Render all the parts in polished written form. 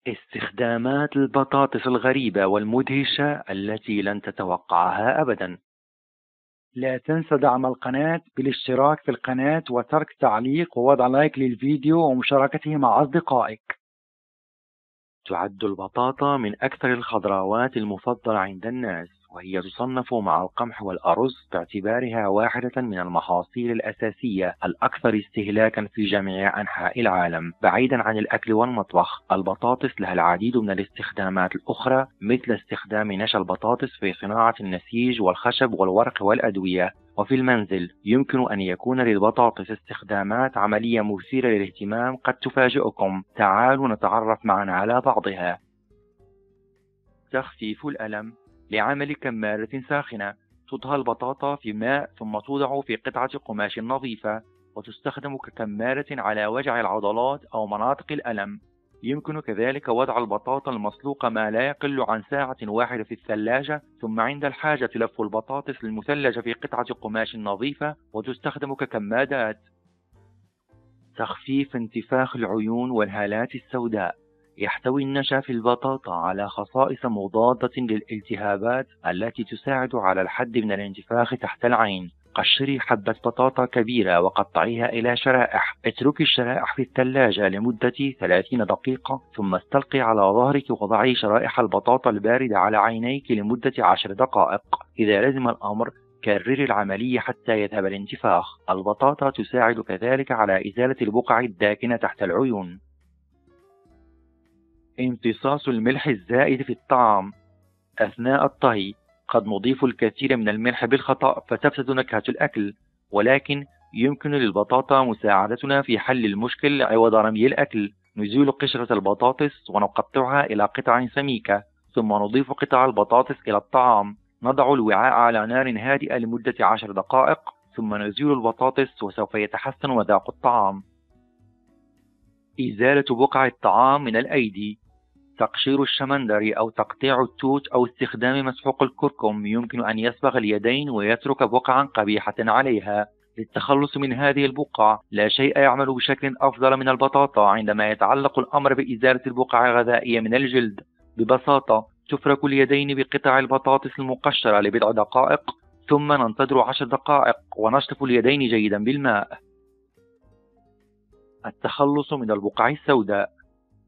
استخدامات البطاطس الغريبة والمدهشة التي لن تتوقعها أبدا. لا تنسى دعم القناة بالاشتراك في القناة وترك تعليق ووضع لايك للفيديو ومشاركته مع أصدقائك. تعد البطاطا من أكثر الخضروات المفضلة عند الناس، وهي تصنف مع القمح والأرز باعتبارها واحدة من المحاصيل الأساسية الأكثر استهلاكا في جميع أنحاء العالم. بعيدا عن الأكل والمطبخ، البطاطس لها العديد من الاستخدامات الأخرى، مثل استخدام نشا البطاطس في صناعة النسيج والخشب والورق والأدوية. وفي المنزل يمكن أن يكون للبطاطس استخدامات عملية مثيرة للاهتمام قد تفاجئكم. تعالوا نتعرف معا على بعضها. تخفيف الألم. لعمل كمارة ساخنة، تطهى البطاطا في ماء ثم توضع في قطعة قماش نظيفة، وتستخدم ككمارة على وجع العضلات أو مناطق الألم. يمكن كذلك وضع البطاطا المسلوقة ما لا يقل عن ساعة واحدة في الثلاجة، ثم عند الحاجة تلف البطاطس المثلجة في قطعة قماش نظيفة وتستخدم ككمادات. تخفيف انتفاخ العيون والهالات السوداء. يحتوي النشا في البطاطا على خصائص مضادة للالتهابات التي تساعد على الحد من الانتفاخ تحت العين. قشري حبة بطاطا كبيرة وقطعيها إلى شرائح. اتركي الشرائح في الثلاجة لمدة 30 دقيقة، ثم استلقي على ظهرك وضعي شرائح البطاطا الباردة على عينيك لمدة 10 دقائق. إذا لزم الأمر كرري العملية حتى يذهب الانتفاخ. البطاطا تساعد كذلك على إزالة البقع الداكنة تحت العيون. امتصاص الملح الزائد في الطعام. أثناء الطهي قد نضيف الكثير من الملح بالخطأ فتفسد نكهة الأكل، ولكن يمكن للبطاطا مساعدتنا في حل المشكل عوض رمي الأكل. نزيل قشرة البطاطس ونقطعها إلى قطع سميكة، ثم نضيف قطع البطاطس إلى الطعام. نضع الوعاء على نار هادئة لمدة 10 دقائق، ثم نزيل البطاطس وسوف يتحسن مذاق الطعام. إزالة بقع الطعام من الأيدي. تقشير الشمندر أو تقطيع التوت أو استخدام مسحوق الكركم يمكن أن يصبغ اليدين ويترك بقعا قبيحة عليها. للتخلص من هذه البقع لا شيء يعمل بشكل أفضل من البطاطا عندما يتعلق الأمر بإزالة البقع الغذائية من الجلد. ببساطة تفرك اليدين بقطع البطاطس المقشرة لبضع دقائق، ثم ننتظر 10 دقائق ونشطف اليدين جيدا بالماء. التخلص من البقع السوداء.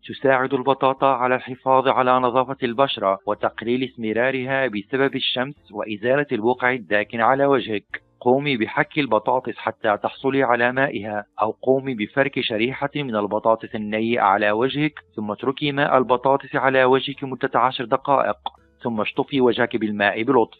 تساعد البطاطا على الحفاظ على نظافة البشرة وتقليل اسمرارها بسبب الشمس وإزالة البقع الداكنة على وجهك. قومي بحك البطاطس حتى تحصلي على مائها، أو قومي بفرك شريحة من البطاطس النيئة على وجهك، ثم اتركي ماء البطاطس على وجهك مدة 10 دقائق، ثم اشطفي وجهك بالماء بلطف.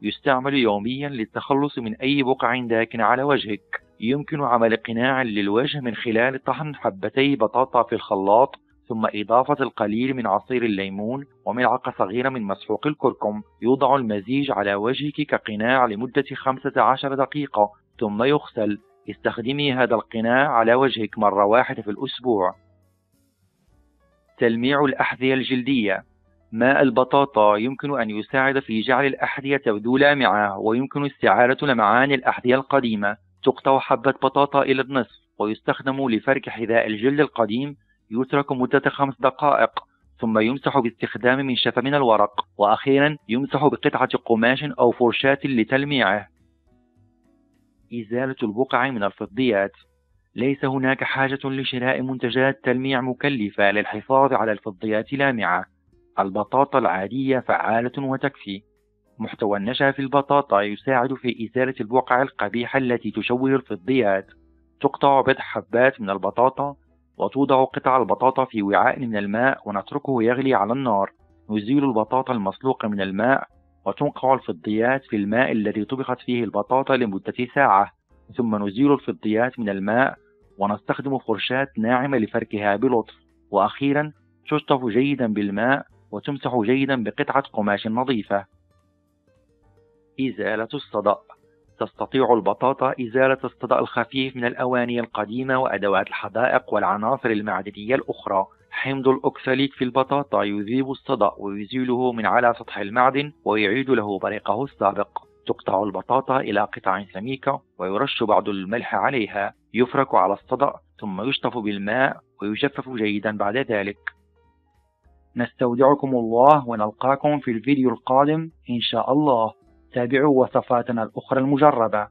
يستعمل يوميا للتخلص من أي بقع داكنة على وجهك. يمكن عمل قناع للوجه من خلال طحن حبتي بطاطا في الخلاط، ثم إضافة القليل من عصير الليمون وملعقة صغيرة من مسحوق الكركم. يوضع المزيج على وجهك كقناع لمدة 15 دقيقة، ثم يغسل. استخدمي هذا القناع على وجهك مرة واحدة في الأسبوع. تلميع الأحذية الجلدية. ماء البطاطا يمكن أن يساعد في جعل الأحذية تبدو لامعة، ويمكن استعارة لمعان الأحذية القديمة. تقطع حبة بطاطا إلى النصف ويستخدم لفرك حذاء الجلد القديم. يترك مدة 5 دقائق، ثم يمسح باستخدام منشفة من الورق، وأخيرا يمسح بقطعة قماش أو فرشاة لتلميعه. إزالة البقع من الفضيات. ليس هناك حاجة لشراء منتجات تلميع مكلفة للحفاظ على الفضيات لامعة. البطاطا العادية فعالة وتكفي. محتوى النشا في البطاطا يساعد في إزالة البقع القبيحة التي تشوه الفضيات. تقطع بضع حبات من البطاطا وتوضع قطع البطاطا في وعاء من الماء ونتركه يغلي على النار. نزيل البطاطا المسلوقة من الماء وتنقع الفضيات في الماء الذي طبخت فيه البطاطا لمدة ساعة، ثم نزيل الفضيات من الماء ونستخدم فرشاة ناعمة لفركها بلطف، وأخيرا تشطف جيدا بالماء وتمسح جيدا بقطعة قماش نظيفة. إزالة الصدأ. تستطيع البطاطا إزالة الصدأ الخفيف من الأواني القديمة وأدوات الحدائق والعناصر المعدنية الأخرى. حمض الأكساليك في البطاطا يذيب الصدأ ويزيله من على سطح المعدن ويعيد له بريقه السابق. تقطع البطاطا إلى قطع سميكة ويرش بعض الملح عليها. يفرك على الصدأ ثم يشطف بالماء ويجفف جيدا بعد ذلك. نستودعكم الله ونلقاكم في الفيديو القادم إن شاء الله. تابعوا وصفاتنا الأخرى المجربة.